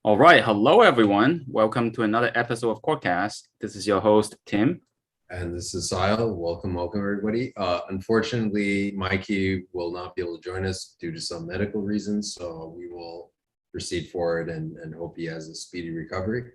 All right. Hello, everyone. Welcome to another episode of Quirkcast. This is your host, Tim. And this is Sile. Welcome, everybody. Unfortunately, Mikey will not be able to join us due to some medical reasons, so we will proceed forward and hope he has a speedy recovery.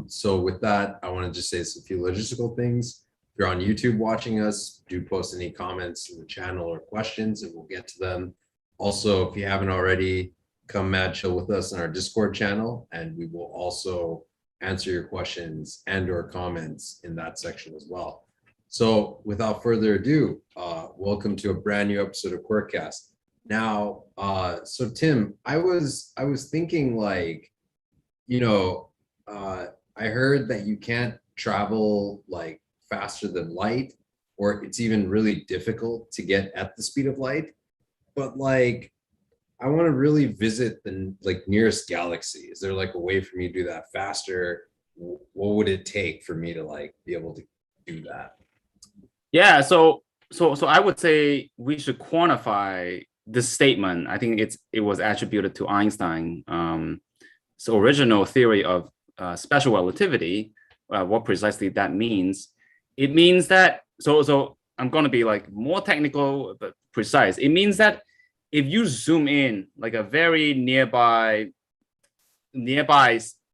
So with that, I want to just say some few logistical things. If you're on YouTube watching us, do post any comments in the channel or questions, and we'll get to them. Also, if you haven't already, come mad chill with us in our Discord channel, and we will also answer your questions and or comments in that section as well. So without further ado, welcome to a brand new episode of Quirkcast. Now, so Tim, I was thinking like, I heard that you can't travel like faster than light, or it's even really difficult to get at the speed of light. But like, I want to really visit the like nearest galaxy. Is there like a way for me to do that faster? What would it take for me to like be able to do that? Yeah. So I would say we should quantify this statement. I think it was attributed to Einstein. So original theory of special relativity. What precisely that means? It means that so I'm going to be like more technical but precise. It means that if you zoom in like a very nearby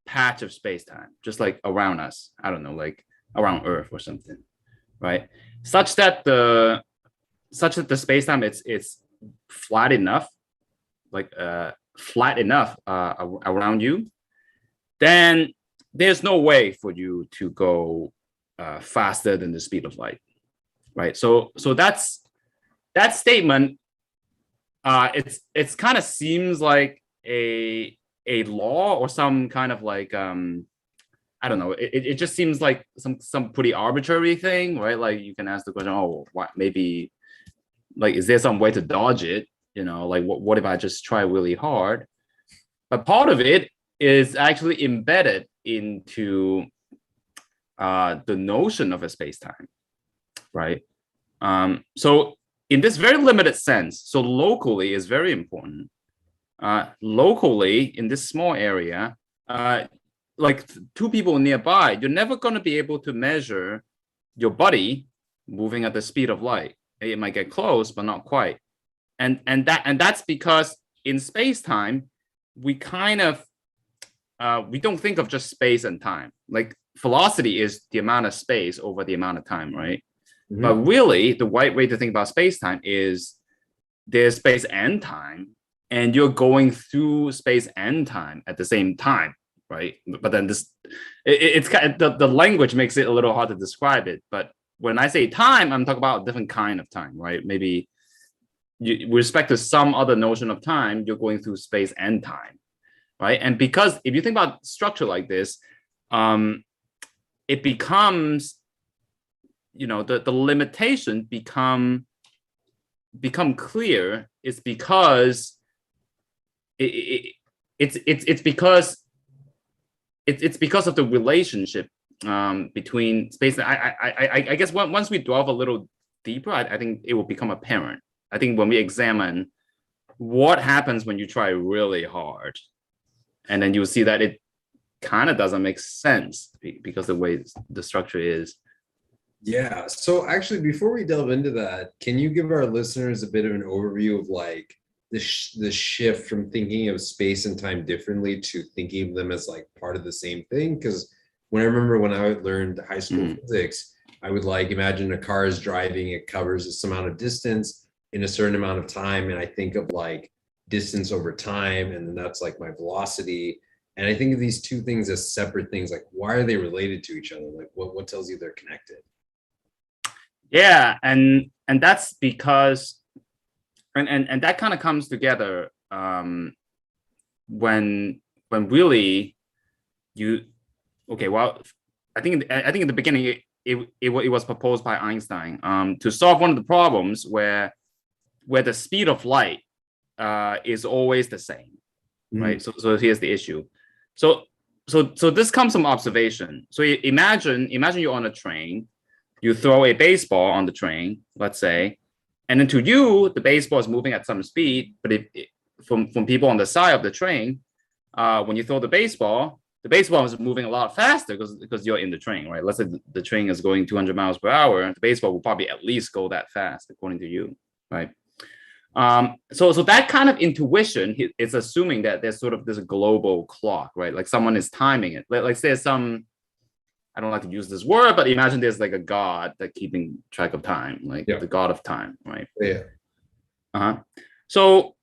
patch of space-time, just like around us, I don't know, like around Earth or something, right? Such that the space-time it's flat enough, like flat enough around you, then there's no way for you to go faster than the speed of light, right? So that statement. It's kind of seems like a law or some kind of like I don't know. It just seems like some pretty arbitrary thing, right? Like you can ask the question, oh, what maybe like is there some way to dodge it? Like what if I just try really hard? But part of it is actually embedded into the notion of a space-time, right? So in this very limited sense, so locally is very important. Locally, in this small area, like two people nearby, you're never going to be able to measure your body moving at the speed of light. It might get close, but not quite. And that's because in space time, we kind of we don't think of just space and time. Like velocity is the amount of space over the amount of time, right? Mm-hmm. But really, the right way to think about space-time is there's space and time, and you're going through space and time at the same time, right? But then it's kind of the language makes it a little hard to describe it. But when I say time, I'm talking about a different kind of time, right? Maybe with respect to some other notion of time, you're going through space and time, right? And because if you think about structure like this, it becomes the limitation become clear is because it's because of the relationship between space. I guess once we delve a little deeper, I think it will become apparent. I think when we examine what happens when you try really hard, and then you'll see that it kind of doesn't make sense because the way the structure is. Yeah. So actually, before we delve into that, can you give our listeners a bit of an overview of like the shift from thinking of space and time differently to thinking of them as like part of the same thing? Because when I remember when I learned high school physics, I would like imagine a car is driving, it covers this amount of distance in a certain amount of time. And I think of like distance over time, and then that's like my velocity. And I think of these two things as separate things. Like, why are they related to each other? Like, what tells you they're connected? Yeah, and that's because and that kind of comes together when really you okay. Well, I think in the beginning it was proposed by Einstein to solve one of the problems where the speed of light is always the same, right? So here's the issue. So this comes from observation. So imagine you're on a train, you throw a baseball on the train, let's say, and then to you the baseball is moving at some speed, but if from people on the side of the train, when you throw the baseball is moving a lot faster because you're in the train, right? Let's say the train is going 200 miles per hour. The baseball will probably at least go that fast, according to you, right? So that kind of intuition is assuming that there's sort of this global clock, right? Like someone is timing it. Like there's some, I don't like to use this word, but imagine there's like a god that keeping track of time, like the god of time, right? Yeah. So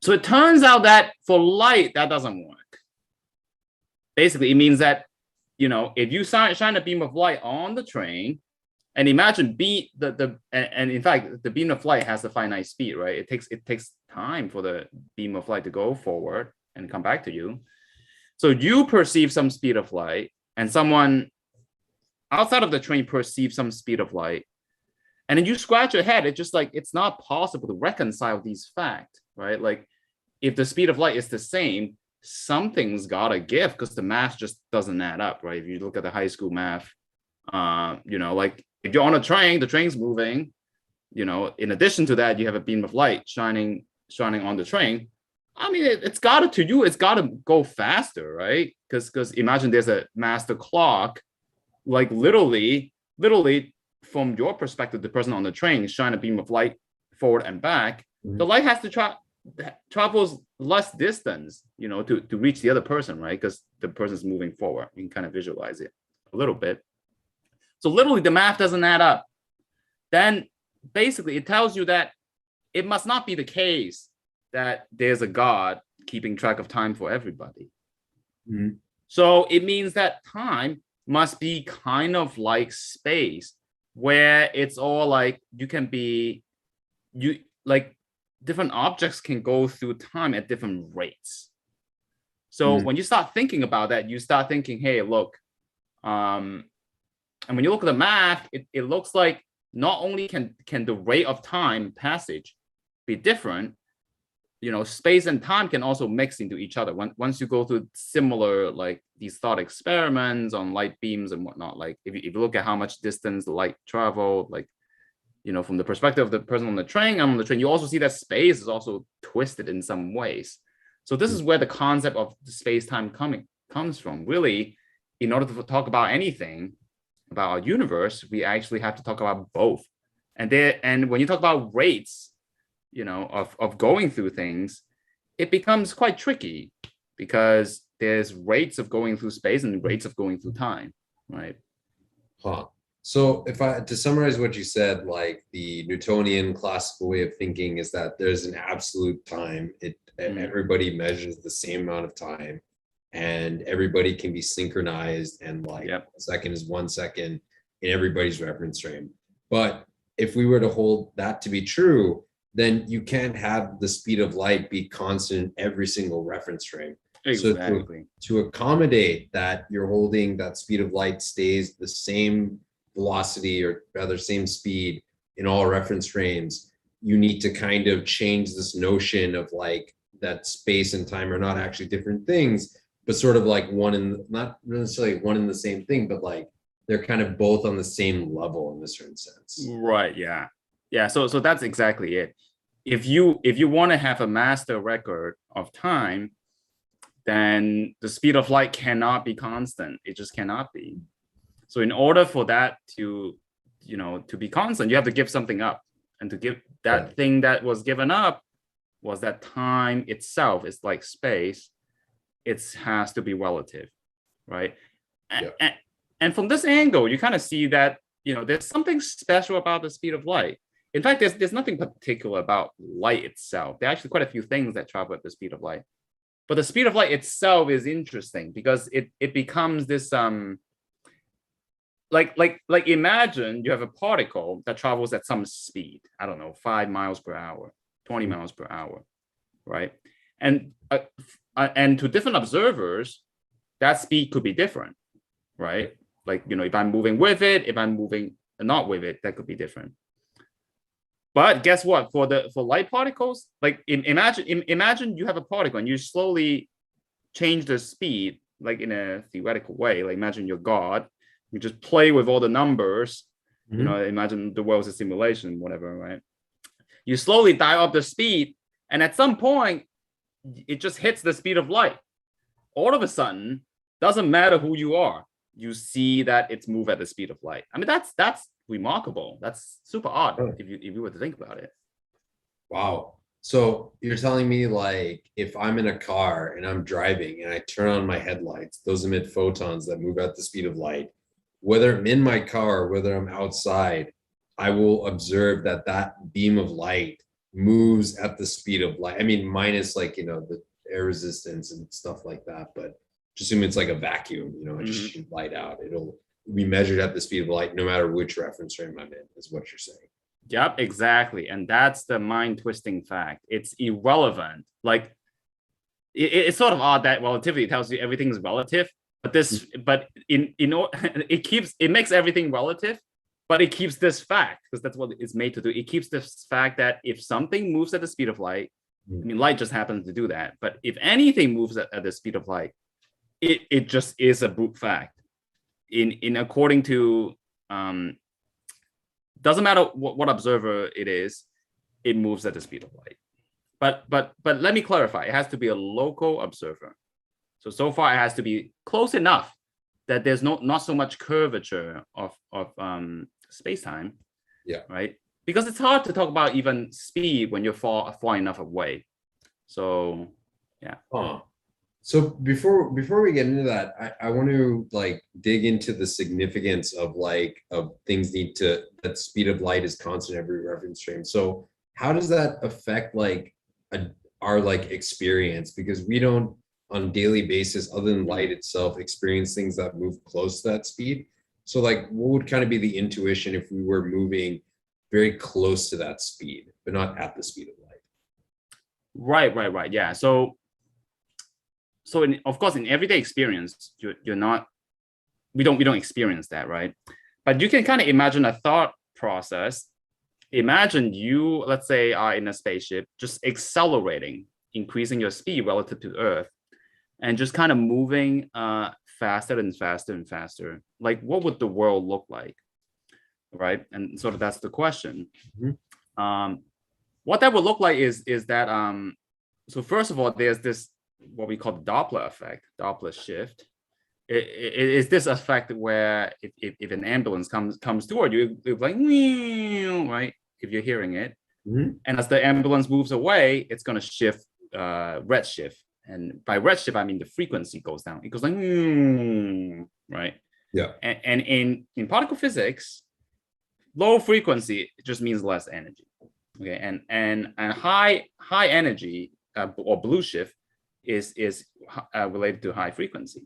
it turns out that for light, that doesn't work. Basically, it means that, if you shine a beam of light on the train, and imagine and in fact, the beam of light has a finite speed, right? It takes time for the beam of light to go forward and come back to you. So you perceive some speed of light, and someone outside of the train perceives some speed of light, and then you scratch your head. It's just like it's not possible to reconcile these facts, right? Like if the speed of light is the same, something's gotta give because the math just doesn't add up, right? If you look at the high school math, like if you're on a train, the train's moving, in addition to that, you have a beam of light shining on the train. I mean, it's gotta go faster, right? Because imagine there's a master clock, like literally from your perspective, the person on the train shine a beam of light forward and back. The light has to travels less distance, to reach the other person, right? Because the person's moving forward. You can kind of visualize it a little bit. So literally the math doesn't add up. Then basically it tells you that it must not be the case that there's a God keeping track of time for everybody. So it means that time must be kind of like space, where it's all like different objects can go through time at different rates. So when you start thinking about that, you start thinking, hey, look, and when you look at the math, it looks like not only can the rate of time passage be different, space and time can also mix into each other. Once you go through similar, like these thought experiments on light beams and whatnot, like if you look at how much distance the light traveled, like, from the perspective of the person on the train, you also see that space is also twisted in some ways. So this is where the concept of space-time comes from. Really, in order to talk about anything about our universe, we actually have to talk about both. And when you talk about rates, of going through things, it becomes quite tricky because there's rates of going through space and rates of going through time, right? So to summarize what you said, like the Newtonian classical way of thinking is that there's an absolute time. Everybody measures the same amount of time, and everybody can be synchronized, and like a second is 1 second in everybody's reference frame. But if we were to hold that to be true, then you can't have the speed of light be constant every single reference frame. Exactly. So to accommodate that, you're holding that speed of light stays the same velocity, or rather same speed in all reference frames. You need to kind of change this notion of like that space and time are not actually different things, but sort of like not necessarily one and the same thing, but like they're kind of both on the same level in a certain sense. Right. Yeah. So that's exactly it. If you want to have a master record of time, then the speed of light cannot be constant. It just cannot be. So in order for that to be constant, you have to give something up. And to give that thing that was given up was that time itself is like space. It has to be relative, right? And from this angle, you kind of see that, there's something special about the speed of light. In fact, there's nothing particular about light itself. There are actually quite a few things that travel at the speed of light. But the speed of light itself is interesting because it becomes this like imagine you have a particle that travels at some speed, I don't know, 5 miles per hour, 20 miles per hour, right? And to different observers, that speed could be different, right? Like, if I'm moving with it, if I'm moving not with it, that could be different. But guess what? For light particles, like imagine you have a particle and you slowly change the speed, like in a theoretical way. Like imagine you're God, you just play with all the numbers. Imagine the world's a simulation, whatever, right? You slowly dial up the speed, and at some point, it just hits the speed of light. All of a sudden, doesn't matter who you are, you see that it's moved at the speed of light. I mean, that's remarkable. That's super odd if you were to think about it. Wow. So you're telling me like if I'm in a car and I'm driving and I turn on my headlights, those emit photons that move at the speed of light. Whether I'm in my car, whether I'm outside, I will observe that that beam of light moves at the speed of light. I mean, minus like, you know, the air resistance and stuff like that, but just assume it's like a vacuum, you know, just shoot light out. It'll be measured at the speed of light no matter which reference frame I'm in, is what you're saying. Yep, exactly. And that's the mind twisting fact. It's irrelevant. Like it's sort of odd that relativity tells you everything is relative, but it makes everything relative, but it keeps this fact, because that's what it's made to do. It keeps this fact that if something moves at the speed of light, I mean, light just happens to do that. But if anything moves at the speed of light, it just is a brute fact. In according to doesn't matter what observer it is, it moves at the speed of light. But let me clarify, it has to be a local observer. So far it has to be close enough that there's not so much curvature of space-time. Yeah. Right? Because it's hard to talk about even speed when you're far enough away. So yeah. So before we get into that, I want to like dig into the significance of things that speed of light is constant every reference frame. So how does that affect like our like experience? Because we don't on a daily basis, other than light itself, experience things that move close to that speed. So like what would kind of be the intuition if we were moving very close to that speed, but not at the speed of light? Right. Yeah. So of course, in everyday experience, we don't experience that, right? But you can kind of imagine a thought process. Imagine you, let's say, are in a spaceship, just accelerating, increasing your speed relative to Earth, and just kind of moving faster and faster and faster. Like, what would the world look like, right? And sort of that's the question. What that would look like is that so first of all, there's this what we call the Doppler effect, Doppler shift. It is this effect where if an ambulance comes toward you, it's like, right? If you're hearing it. And as the ambulance moves away, it's going to shift redshift. And by redshift, I mean the frequency goes down. It goes like, right? Yeah. And in particle physics, low frequency just means less energy. Okay. And high energy or blue shift is related to high frequency.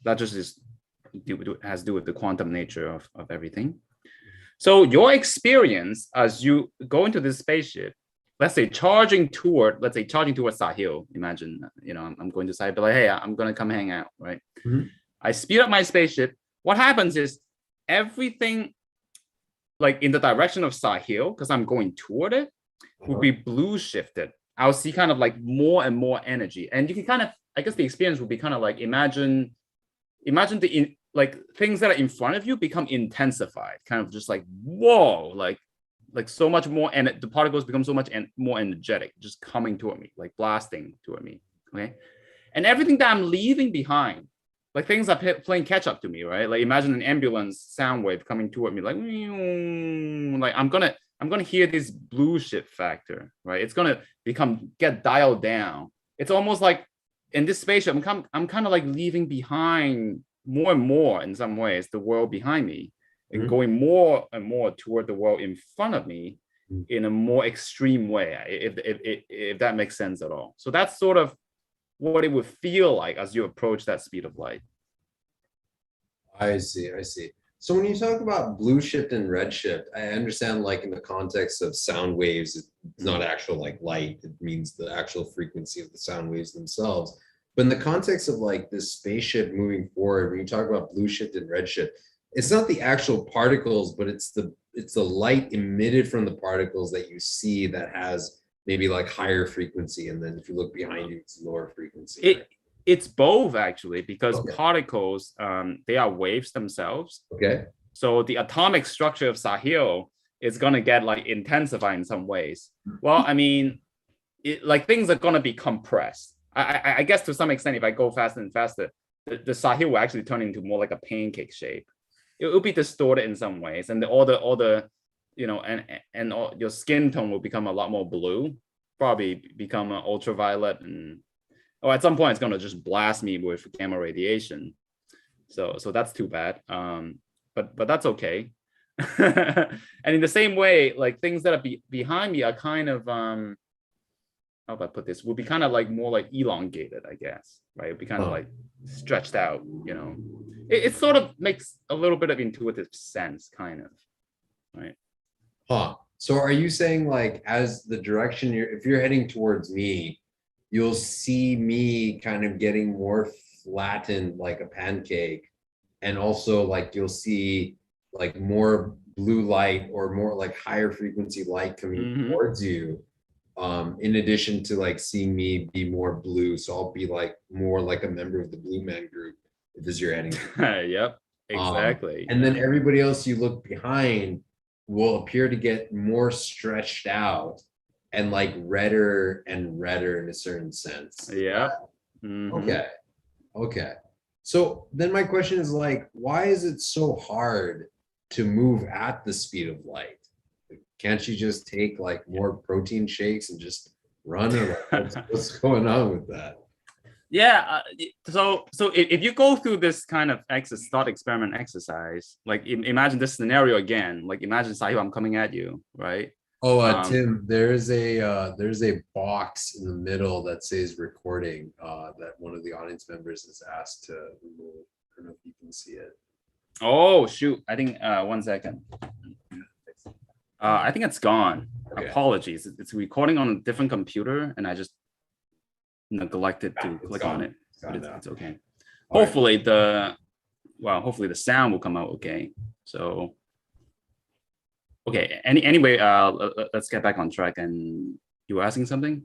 That just has to do with the quantum nature of everything. So your experience as you go into this spaceship, let's say charging toward Sahil. Imagine, I'm going to Sahil, but like, hey, I'm going to come hang out, right? I speed up my spaceship. What happens is everything like in the direction of Sahil, because I'm going toward it, will be blue shifted. I'll see kind of like more and more energy. And you can kind of, I guess the experience would be kind of like, imagine like things that are in front of you become intensified, kind of just like, whoa, like so much more, and the particles become so much more energetic, just coming toward me, like blasting toward me, okay? And everything that I'm leaving behind, like things are playing catch up to me, right? Like imagine an ambulance sound wave coming toward me, like I'm gonna hear this blue shift factor, right? It's gonna get dialed down. It's almost like in this spaceship, I'm kind of like leaving behind more and more in some ways the world behind me, and going more and more toward the world in front of me in a more extreme way, if that makes sense at all. So that's sort of what it would feel like as you approach that speed of light. I see. So when you talk about blue shift and red shift, I understand like in the context of sound waves, it's not actual like light. It means the actual frequency of the sound waves themselves. But in the context of like this spaceship moving forward, when you talk about blue shift and red shift, it's not the actual particles, but it's the light emitted from the particles that you see that has maybe like higher frequency. And then if you look behind you, it's lower frequency. Right? It's both actually, because particles, they are waves themselves. Okay. So the atomic structure of Sahil is going to get like intensified in some ways. Well, I mean, like things are going to be compressed. I guess to some extent, if I go faster and faster, the Sahil will actually turn into more like a pancake shape. It will be distorted in some ways, and all the and all, your skin tone will become a lot more blue, probably become ultraviolet, and at some point it's gonna just blast me with gamma radiation. So that's too bad. But that's okay. And in the same way, like things that are behind me are kind of how do I put this? Will be kind of like more like elongated, I guess, right? It'll be kind of like stretched out, It sort of makes a little bit of intuitive sense, kind of, right? So are you saying like as the direction if you're heading towards me, you'll see me kind of getting more flattened like a pancake, and also like you'll see like more blue light or more like higher frequency light coming towards you, in addition to like seeing me be more blue. So I'll be like more like a member of the Blue Man Group if this is your heading. Yep, exactly. And then everybody else you look behind will appear to get more stretched out and like redder and redder in a certain sense. Yeah. Okay. So then my question is like, why is it so hard to move at the speed of light? Can't you just take like more protein shakes and just run? Or like, what's going on with that? Yeah. So if you go through this kind of thought experiment exercise, like imagine this scenario again. Like imagine, Sahil, I'm coming at you, right? Tim, there's a box in the middle that says recording that one of the audience members has asked to remove. I don't know if you can see it. Oh shoot! I think 1 second. I think it's gone. Okay. Apologies. It's recording on a different computer, and I just neglected to click on it. But it's okay. Hopefully the sound will come out okay. So okay. Anyway, let's get back on track. And you were asking something?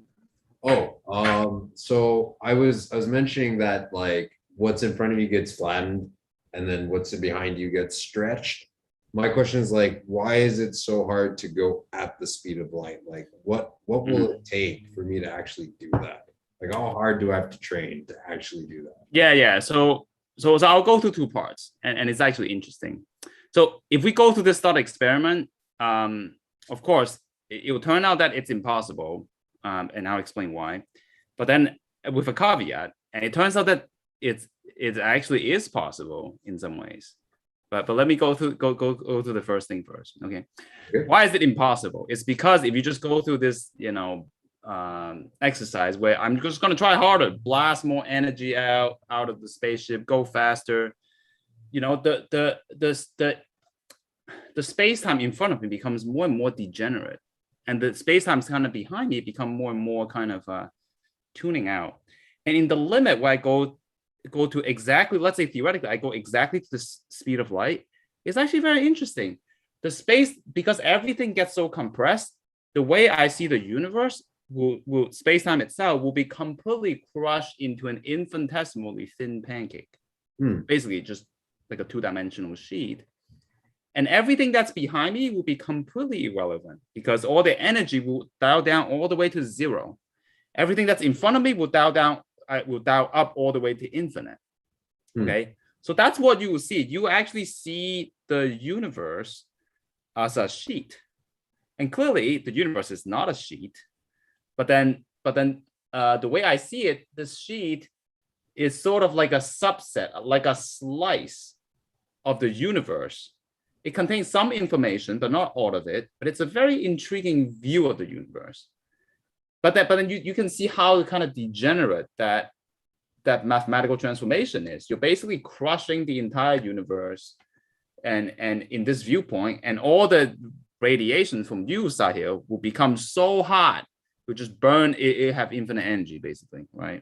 So I was mentioning that like what's in front of you gets flattened, and then what's behind you gets stretched. My question is like, why is it so hard to go at the speed of light? Like, what will it take for me to actually do that? Like, how hard do I have to train to actually do that? Yeah. So I'll go through two parts, and it's actually interesting. So if we go through this thought experiment, of course, it will turn out that it's impossible, and I'll explain why. But then with a caveat, and it turns out that it actually is possible in some ways. But let me go through the first thing first. Okay. Why is it impossible? It's because if you just go through this, exercise where I'm just going to try harder, blast more energy out of the spaceship, go faster, the space-time in front of me becomes more and more degenerate, and the space-times kind of behind me become more and more kind of tuning out. And in the limit where I go to exactly, let's say theoretically, I go exactly to the speed of light, it's actually very interesting. The space, because everything gets so compressed, the way I see the universe will space-time itself will be completely crushed into an infinitesimally thin pancake. Basically just like a two-dimensional sheet. And everything that's behind me will be completely irrelevant because all the energy will dial down all the way to zero. Everything that's in front of me will dial up all the way to infinite. Okay. So that's what you will see. You actually see the universe as a sheet. And clearly the universe is not a sheet. But then the way I see it, this sheet is sort of like a subset, like a slice of the universe. It contains some information, but not all of it. But it's a very intriguing view of the universe. But then you can see how kind of degenerate that mathematical transformation is. You're basically crushing the entire universe, and in this viewpoint, and all the radiation from you, Sahil, will become so hot, will just burn. It have infinite energy, basically, right?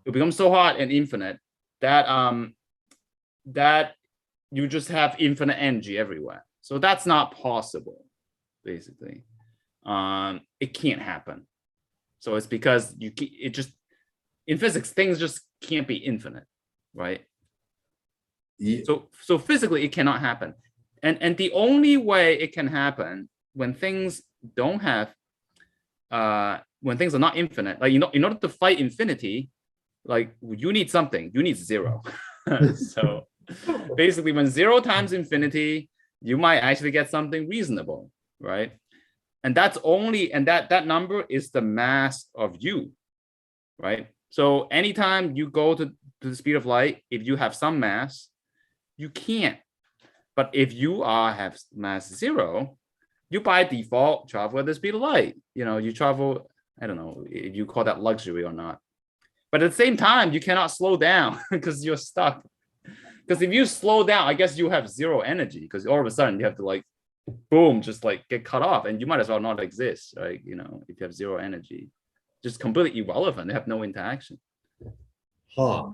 It becomes so hot and infinite that that you just have infinite energy everywhere. So that's not possible, basically. It can't happen. So it's because in physics, things just can't be infinite, right? Yeah. So physically, it cannot happen. And the only way it can happen when things don't have when things are not infinite, like in order to fight infinity, like you need something, you need zero. So basically, when 0 times infinity, you might actually get something reasonable, right? And that number is the mass of u, right? So anytime you go to the speed of light, if you have some mass, you can't. But if you have mass 0, you by default travel at the speed of light. You travel, I don't know if you call that luxury or not. But at the same time, you cannot slow down because you're stuck. Because if you slow down, I guess you have 0 energy, because all of a sudden you have to like, boom, just like get cut off, and you might as well not exist, right? If you have 0 energy, just completely irrelevant. They have no interaction. Huh.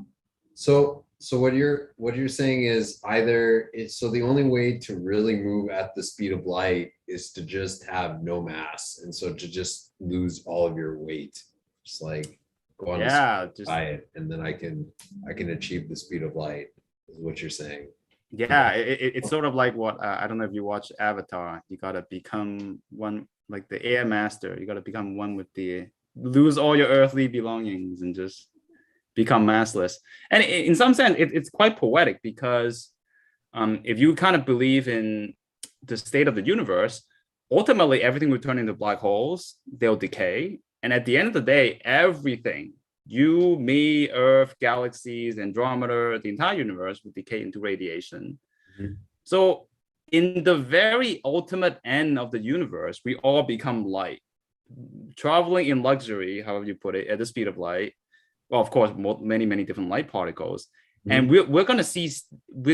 So what you're saying is so the only way to really move at the speed of light is to just have no mass, and so to just lose all of your weight, just like go on a diet, and then I can achieve the speed of light, is what you're saying. Yeah, it's sort of like what I don't know if you watch Avatar. You gotta become one, like the air master. You gotta become one with lose all your earthly belongings and just become massless. And in some sense, it's quite poetic, because if you kind of believe in the state of the universe, ultimately everything will turn into black holes. They'll decay, and at the end of the day, everything, you, me, Earth, galaxies, Andromeda, the entire universe will decay into radiation. Mm-hmm. So in the very ultimate end of the universe, we all become light, traveling in luxury, however you put it, at the speed of light. Well, of course, many, many different light particles. Mm-hmm. And we're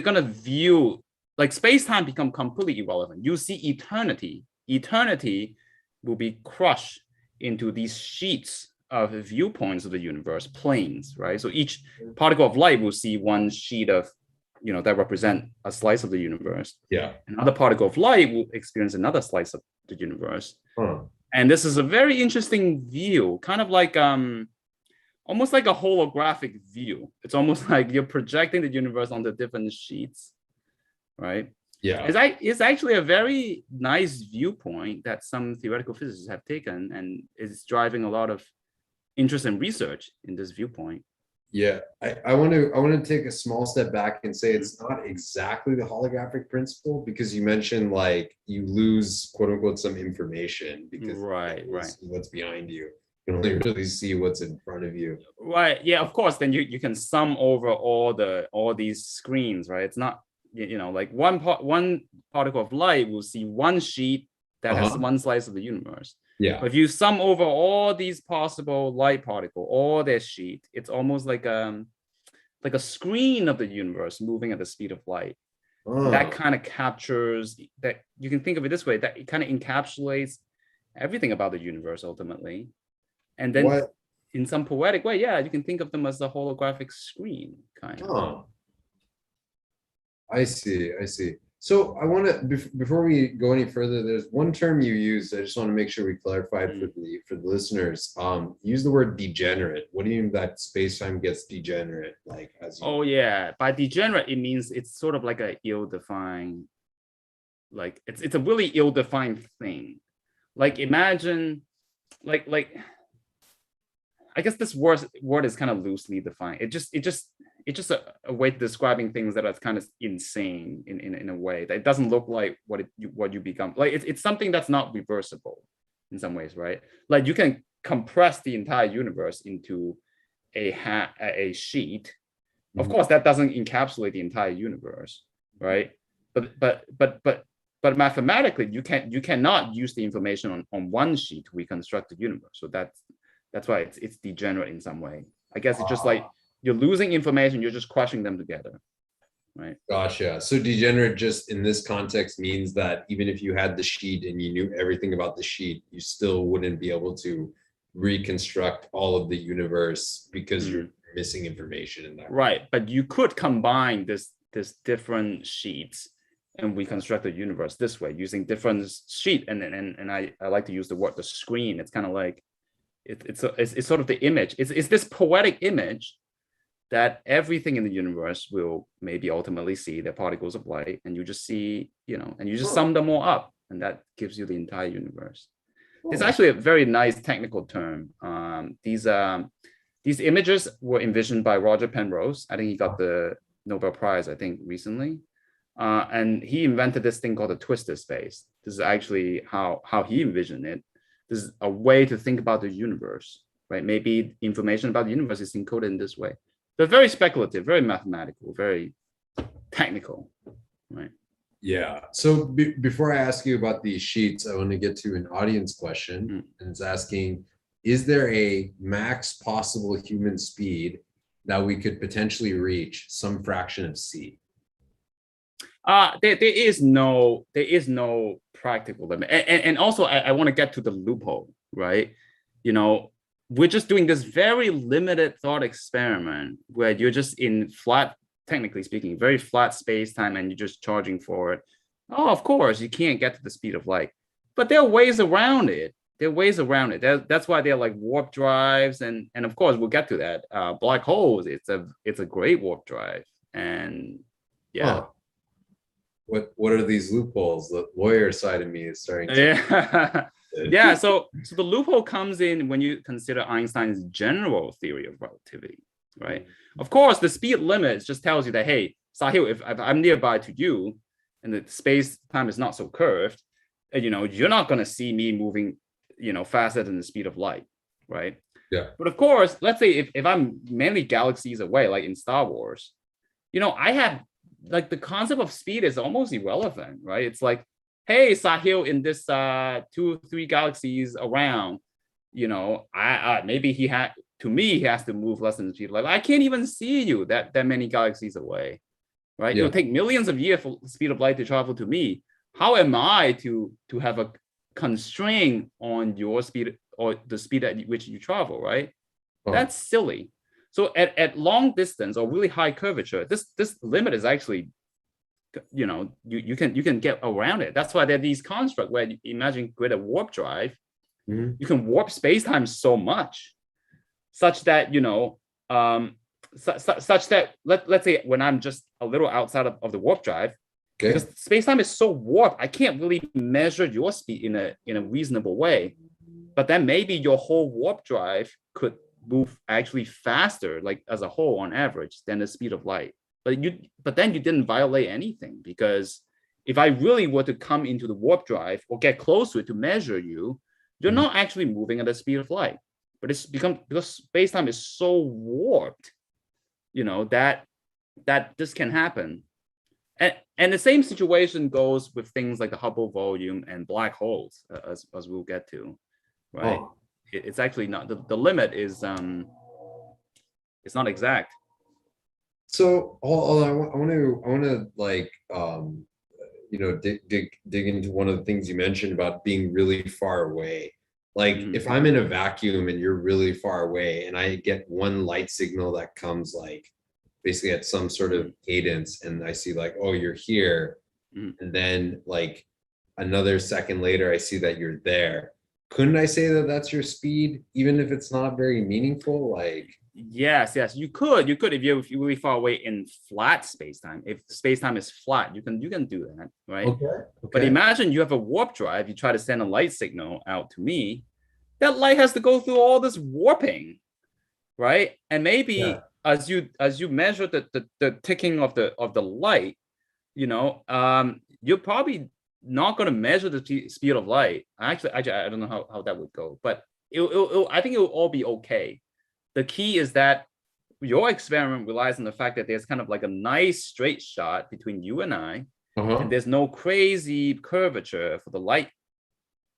going to view, like, space-time become completely irrelevant. You see eternity. Eternity will be crushed into these sheets of viewpoints of the universe, planes, right? So each particle of light will see one sheet of, that represent a slice of the universe. Yeah. Another particle of light will experience another slice of the universe. Huh. And this is a very interesting view, kind of like almost like a holographic view. It's almost like you're projecting the universe onto different sheets, right? Yeah. It's actually a very nice viewpoint that some theoretical physicists have taken, and is driving a lot of interest and research in this viewpoint. Yeah, I want to take a small step back and say it's not exactly the holographic principle, because you mentioned like you lose quote unquote some information because right. what's behind you. You can only really see what's in front of you. Right. Yeah, of course. Then you can sum over all these screens, right? It's not, like one particle of light will see one sheet that has one slice of the universe. Yeah. But if you sum over all these possible light particles, all their sheet, it's almost like a screen of the universe moving at the speed of light. That kind of captures, that you can think of it this way, that it kind of encapsulates everything about the universe ultimately. And then in some poetic way, yeah, you can think of them as a holographic screen, kind of. I see. So I want to, before we go any further, there's one term you used. I just want to make sure we clarified for the listeners. Use the word degenerate. What do you mean that space-time gets degenerate? Like, by degenerate, it means it's sort of like a ill-defined, like it's a really ill-defined thing. Like imagine, like I guess this word is kind of loosely defined. It's just a way of describing things that are kind of insane in a way that it doesn't look like what you become. Like it's something that's not reversible in some ways, right? Like you can compress the entire universe into a sheet. Mm-hmm. Of course, that doesn't encapsulate the entire universe, right? But mathematically, you cannot use the information on one sheet to reconstruct the universe. So that's why it's degenerate in some way. I guess it's just like you're losing information, you're just crushing them together, right? Gotcha. So degenerate just in this context means that even if you had the sheet and you knew everything about the sheet, you still wouldn't be able to reconstruct all of the universe because you're missing information in that. Right, but you could combine this different sheets and reconstruct the universe this way using different sheet. And I like to use the screen. It's kind of like it's sort of the image. It's this poetic image that everything in the universe will maybe ultimately see. They're particles of light, and you just see, and you just sum them all up, and that gives you the entire universe. It's Oh, actually a very nice technical term. These images were envisioned by Roger Penrose. I think he got the Nobel Prize, I think, recently. And he invented this thing called the twisted space. This is actually how he envisioned it. This is a way to think about the universe, right? Maybe information about the universe is encoded in this way. But very speculative, very mathematical, very technical, right? yeah. So before I ask you about these sheets, I want to get to an audience question, and it's asking, is there a max possible human speed that we could potentially reach some fraction of c? There is no practical limit, and also I want to get to the loophole, right? You know, we're just doing this very limited thought experiment where you're just in flat, technically speaking, very flat space time, and you're just charging forward. Oh, of course, you can't get to the speed of light, but there are ways around it. There are ways around it. That's why they're like warp drives, and of course we'll get to that. Black holes, it's a great warp drive, and yeah. Huh. What are these loopholes? The lawyer side of me is starting to. Yeah. Yeah. So the loophole comes in when you consider Einstein's general theory of relativity, right? Of course, the speed limit just tells you that, hey, Sahil, if I'm nearby to you and the space time is not so curved, you're not going to see me moving, faster than the speed of light, right? Yeah. But of course, let's say if I'm many galaxies away, like in Star Wars, I have like the concept of speed is almost irrelevant, right? It's like, hey, Sahil, in this 2-3 galaxies around, maybe he has to move less than the speed of light. I can't even see you that many galaxies away, right? Yeah. It'll take millions of years for the speed of light to travel to me. How am I to have a constraint on your speed or the speed at which you travel, right? That's silly. So at long distance or really high curvature, this limit is actually, you can get around it. That's why there are these constructs where you imagine with a warp drive, you can warp space-time so much, such that, such that let's say when I'm just a little outside of the warp drive, because space-time is so warped, I can't really measure your speed in a reasonable way. But then maybe your whole warp drive could move actually faster, like as a whole on average, than the speed of light. But then you didn't violate anything, because if I really were to come into the warp drive or get close to it to measure you, you're not actually moving at the speed of light. But it's because space-time is so warped, that this can happen. And the same situation goes with things like the Hubble volume and black holes, as we'll get to, right? It's actually not the limit is it's not exact. So I want to like dig into one of the things you mentioned about being really far away. Like if I'm in a vacuum and you're really far away and I get one light signal that comes like basically at some sort of cadence, and I see like, oh, you're here, and then like another second later I see that you're there. Couldn't I say that that's your speed, even if it's not very meaningful? Like, yes, you could if you're really far away in flat space-time. If space-time is flat, you can do that, right? okay. But imagine you have a warp drive, you try to send a light signal out to me, that light has to go through all this warping, right? And maybe as you measure the ticking of the light, you're probably not going to measure the speed of light. Actually, I don't know how that would go, but I think it will all be okay. The key is that your experiment relies on the fact that there's kind of like a nice straight shot between you and I, and there's no crazy curvature for the light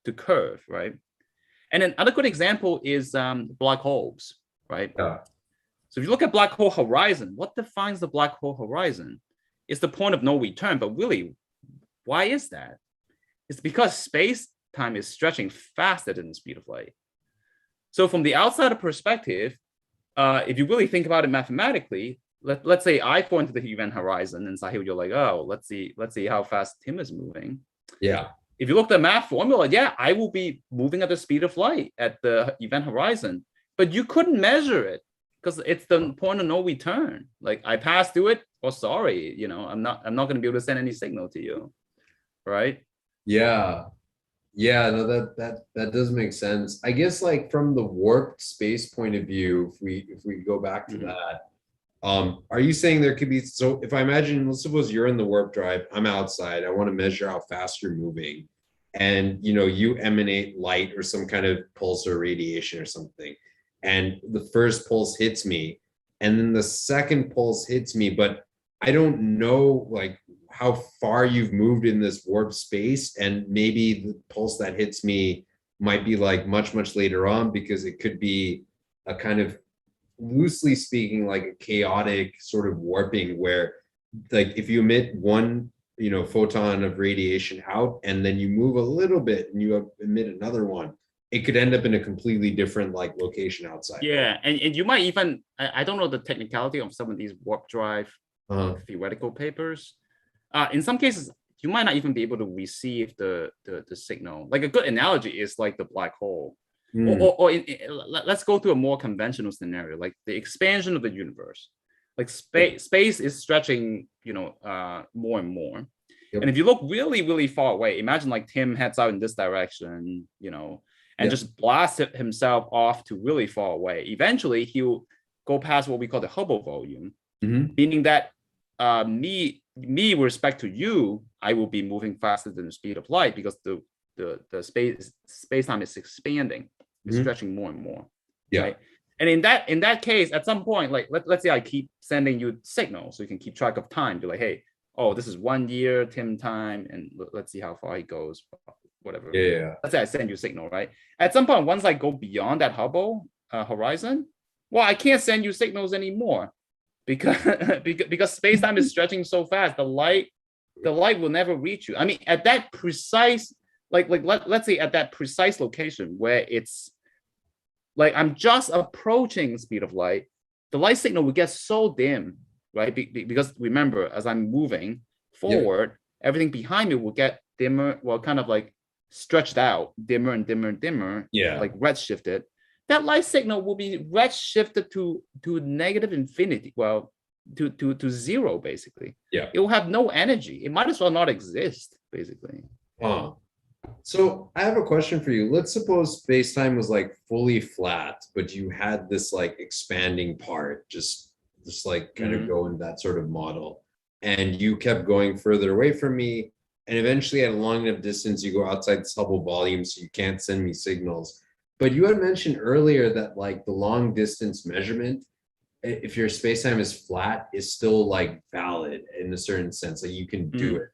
to curve, right? And another good example is black holes, right? So if you look at black hole horizon, what defines the black hole horizon? It's the point of no return, but really, why is that? It's because space-time is stretching faster than the speed of light. So from the outsider perspective, if you really think about it mathematically, let's say I fall into the event horizon, and Sahil, you're like, oh, let's see how fast Tim is moving. Yeah. If you look at the math formula, I will be moving at the speed of light at the event horizon, but you couldn't measure it because it's the point of no return. Like I passed through it, or sorry, I'm not going to be able to send any signal to you, right? Yeah. Yeah, no, that does make sense. I guess like from the warped space point of view, if we go back to Mhm. that, are you saying there could be, so if I imagine, let's suppose you're in the warp drive, I'm outside, I want to measure how fast you're moving, and you emanate light or some kind of pulse or radiation or something, and the first pulse hits me, and then the second pulse hits me, but I don't know like how far you've moved in this warp space, and maybe the pulse that hits me might be like much, much later on because it could be a kind of, loosely speaking, like a chaotic sort of warping where like if you emit one photon of radiation out and then you move a little bit and you emit another one, it could end up in a completely different like location outside, right? Yeah, and you might even, I don't know the technicality of some of these warp drive uh theoretical papers. In some cases, you might not even be able to receive the signal. Like a good analogy is like the black hole. mm, Let's go to a more conventional scenario, like the expansion of the universe. Like space is stretching, more and more. yep, And if you look really, really far away, imagine like Tim heads out in this direction, and yeah, just blasts himself off to really far away. Eventually, he'll go past what we call the Hubble volume, hmm, meaning that me with respect to you, I will be moving faster than the speed of light because the space time is expanding, it's hmm, stretching more and more, yeah, right? And in that case, at some point, like let's say I keep sending you signals so you can keep track of time. Be like, hey, oh, this is 1 year Tim time, and let's see how far he goes, whatever. yeah, yeah, Let's say I send you a signal, right? At some point, once I go beyond that Hubble horizon, well, I can't send you signals anymore because because space time is stretching so fast. The light will never reach you. I mean, at that precise, let's say at that precise location where it's like I'm just approaching the speed of light, the light signal will get so dim, right? Because remember, as I'm moving yep, forward, everything behind me will get dimmer, well, kind of like stretched out, dimmer and dimmer and dimmer, yeah, like redshifted. That light signal will be redshifted to negative infinity, well, to zero, basically. yeah. It will have no energy. It might as well not exist, basically. uh So I have a question for you. Let's suppose space-time was like fully flat, but you had this like expanding part, just like kind of Mhm. go in that sort of model. And you kept going further away from me. And eventually at a long enough distance, you go outside this Hubble volume, so you can't send me signals. But you had mentioned earlier that like the long distance measurement, if your space-time is flat, is still like valid in a certain sense. Like you can do Mhm. it.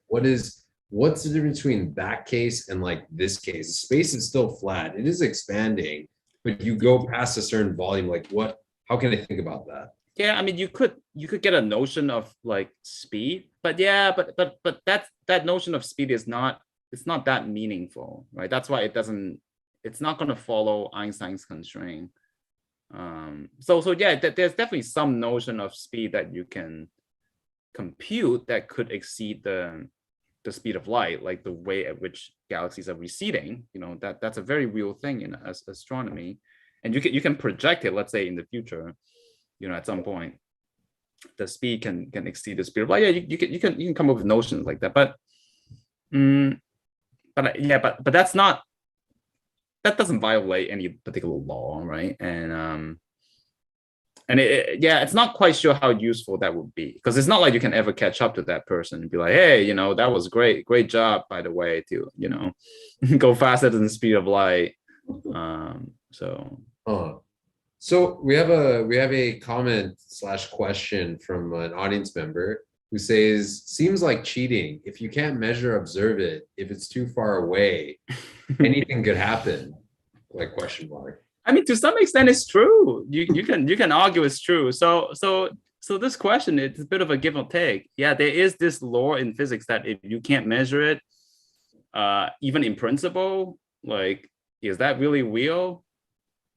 What's the difference between that case and like this case? Space is still flat. It is expanding, but you go past a certain volume. Like what? How can I think about that? Yeah, I mean, you could get a notion of like speed, but yeah, but that notion of speed is not, it's not that meaningful, right? That's why it's not going to follow Einstein's constraint. So yeah, there's definitely some notion of speed that you can compute that could exceed the speed of light, like the way at which galaxies are receding. That's a very real thing in astronomy, and you can project it. Let's say in the future, at some point the speed can exceed the speed of light. Yeah, you can come up with notions like that, mm, yeah, but that doesn't violate any particular law, right? And yeah, it's not quite sure how useful that would be, because it's not like you can ever catch up to that person and be like, hey, that was great job, by the way, to go faster than the speed of light. So Uh, so we have a comment slash question from an audience member who says, seems like cheating. If you can't measure, observe it. If it's too far away, anything could happen. Like question mark. I mean, to some extent, it's true. You can argue it's true. So this question, it's a bit of a give or take. Yeah, there is this law in physics that if you can't measure it, even in principle, like, is that really real?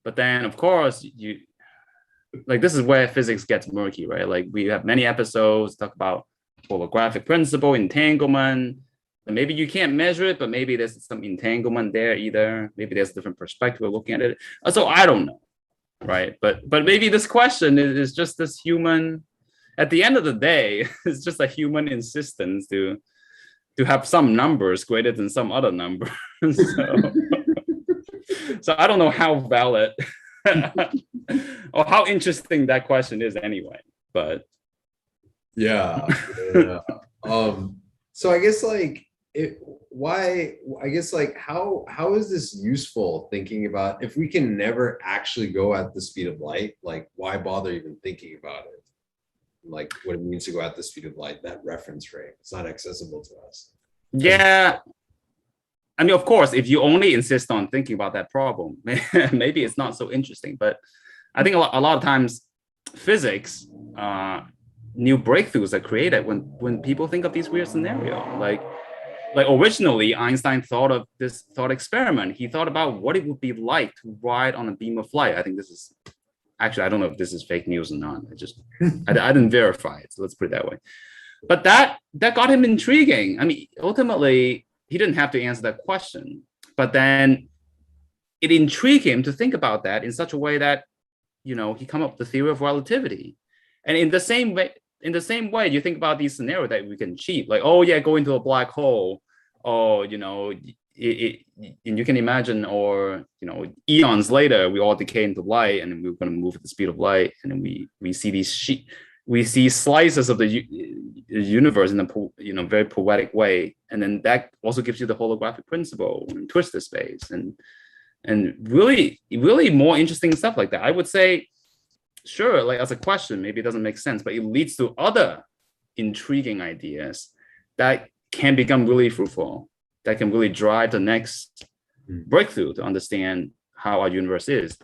But then, of course, this is where physics gets murky, right? Like, we have many episodes talk about holographic principle, entanglement. And maybe you can't measure it, but maybe there's some entanglement there either. Maybe there's a different perspective of looking at it. So I don't know, right? But maybe this question is just this human. At the end of the day, it's just a human insistence to have some numbers greater than some other number. So I don't know how valid or how interesting that question is anyway. But Yeah. Yeah. So I guess like I guess like how is this useful thinking about if we can never actually go at the speed of light, like why bother even thinking about it? Like what it means to go at the speed of light, that reference frame. It's not accessible to us. yeah, I mean, of course, if you only insist on thinking about that problem, maybe it's not so interesting. But I think a lot of times physics, new breakthroughs are created when people think of these weird scenarios. Like originally, Einstein thought of this thought experiment. He thought about what it would be like to ride on a beam of light. I think this is actually, I don't know if this is fake news or not. I didn't verify it. So let's put it that way. But that got him intriguing. I mean, ultimately, he didn't have to answer that question, but then it intrigued him to think about that in such a way that, he come up with the theory of relativity. And in the same way, you think about these scenarios that we can achieve, like, oh yeah, go into a black hole, or and you can imagine, or eons later, we all decay into light, and then we're going to move at the speed of light, and then we see we see slices of the universe in a very poetic way, and then that also gives you the holographic principle and twistor space, and really more interesting stuff like that. I would say, sure, like as a question, maybe it doesn't make sense, but it leads to other intriguing ideas that can become really fruitful, that can really drive the next breakthrough to understand how our universe is.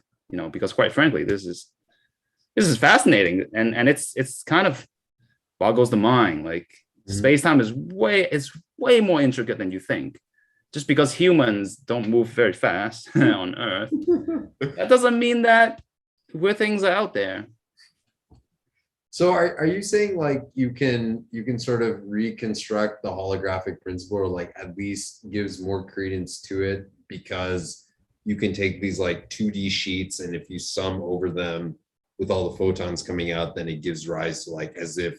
Because quite frankly, this is fascinating, and it's kind of boggles the mind. Like space-time is way more intricate than you think. Just because humans don't move very fast on Earth, that doesn't mean that weird things are out there. So are you saying like you can sort of reconstruct the holographic principle, or like at least gives more credence to it, because you can take these like 2D sheets, and if you sum over them with all the photons coming out, then it gives rise to like as if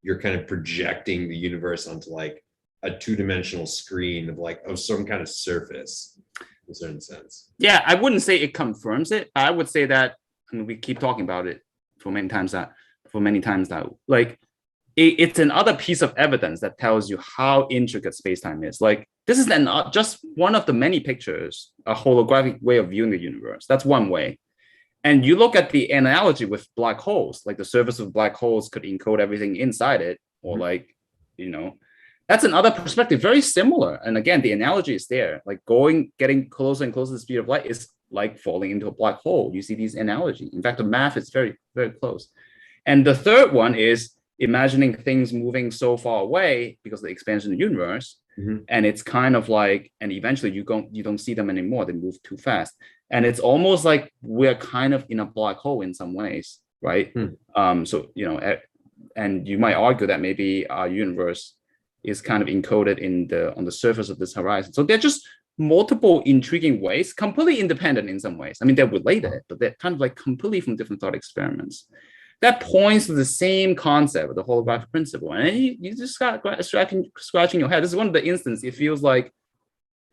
you're kind of projecting the universe onto like a two-dimensional screen of some kind of surface in a certain sense. Yeah, I wouldn't say it confirms it. I would say that, we keep talking about it for many times that like it's another piece of evidence that tells you how intricate space-time is. Like this is just one of the many pictures, a holographic way of viewing the universe. That's one way. And you look at the analogy with black holes, like the surface of black holes could encode everything inside it, or that's another perspective, very similar. And again, the analogy is there. Like getting closer and closer to the speed of light is like falling into a black hole. You see these analogies. In fact, the math is very, very close. And the third one is imagining things moving so far away because of the expansion of the universe. And it's kind of like, and eventually you don't see them anymore. They move too fast. And it's almost like we're kind of in a black hole in some ways, right? So, and you might argue that maybe our universe is kind of encoded on the surface of this horizon. So they're just multiple intriguing ways, completely independent in some ways. I mean, they're related, but they're kind of like completely from different thought experiments. That points to the same concept, the holographic principle. And you just got scratching your head. This is one of the instances it feels like,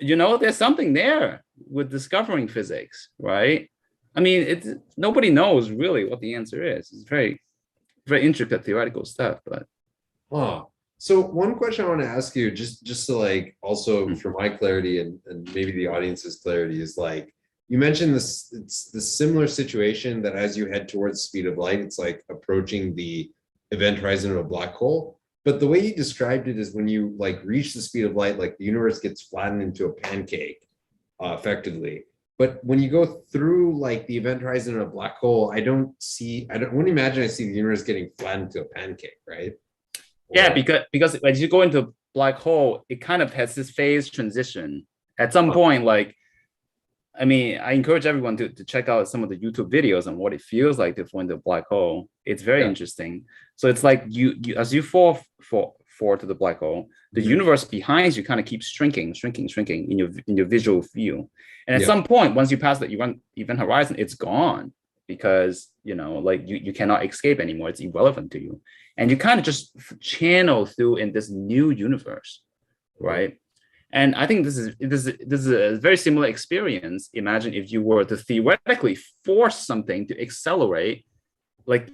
there's something there with discovering physics, right? I mean, nobody knows really what the answer is. It's very, very intricate theoretical stuff, but. So one question I want to ask you, just to like also for my clarity and maybe the audience's clarity, is like you mentioned this, it's the similar situation that as you head towards the speed of light, it's like approaching the event horizon of a black hole. But the way you described it is when you like reach the speed of light, like the universe gets flattened into a pancake, effectively. But when you go through like the event horizon of a black hole, I wouldn't imagine I see the universe getting flattened to a pancake, right? Yeah, because as you go into a black hole, it kind of has this phase transition. At some point, like, I mean, I encourage everyone to check out some of the YouTube videos on what it feels like to fall into a black hole. It's very interesting. So it's like you as you fall to the black hole, the universe behind you kind of keeps shrinking in your visual view. And at some point, once you pass the event horizon, it's gone because like you cannot escape anymore. It's irrelevant to you. And you kind of just channel through in this new universe, right? And I think this is a very similar experience. Imagine if you were to theoretically force something to accelerate, like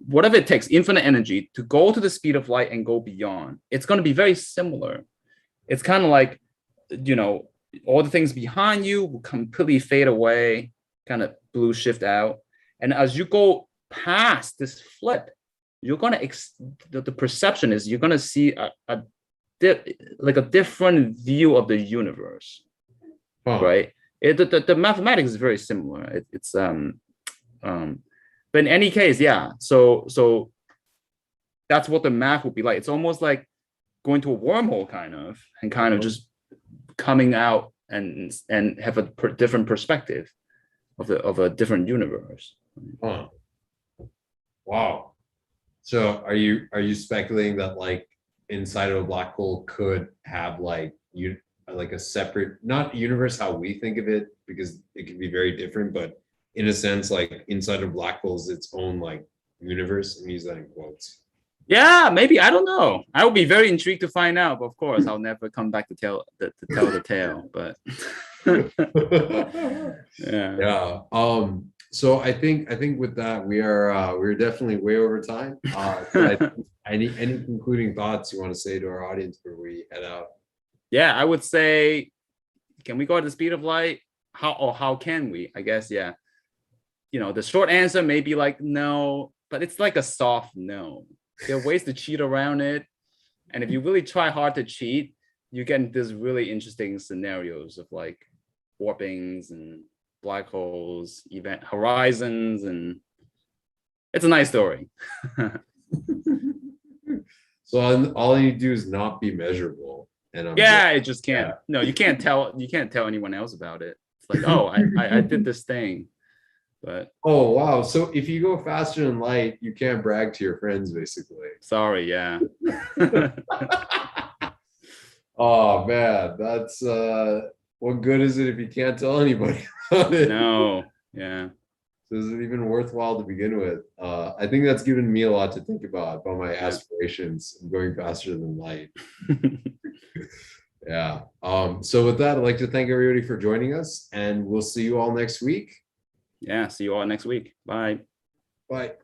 whatever it takes, infinite energy to go to the speed of light and go beyond. It's going to be very similar. It's kind of like, all the things behind you will completely fade away, kind of blue shift out. And as you go past this flip, you're going to, the perception is you're going to see like a different view of the universe, right? The mathematics is very similar. But in any case, yeah. So that's what the math would be like. It's almost like going to a wormhole and just coming out and have a different perspective of a different universe. Wow. So are you speculating that like inside of a black hole could have like a separate, not universe how we think of it, because it can be very different, but in a sense, like inside of black holes, its own like universe, and use that in quotes. Yeah, maybe. I don't know. I would be very intrigued to find out. But of course, I'll never come back to tell the tale. But yeah. So I think with that we're definitely way over time. Any concluding thoughts you want to say to our audience before we head out? Yeah, I would say, can we go at the speed of light? How can we? I guess, yeah. The short answer may be like no, but it's like a soft no. There are ways to cheat around it. And if you really try hard to cheat, you get these really interesting scenarios of like warpings and black holes, event horizons, and it's a nice story. So all you do is not be measurable. And it just can't. Yeah. No, you can't tell anyone else about it. It's like, oh, I did this thing. But oh wow, so if you go faster than light, you can't brag to your friends, basically. Sorry, yeah. Oh man, that's what good is it if you can't tell anybody about it? No, yeah. So is it even worthwhile to begin with? I think that's given me a lot to think about my aspirations of going faster than light. Yeah. So with that, I'd like to thank everybody for joining us, and we'll see you all next week. Yeah, see you all next week. Bye. Bye.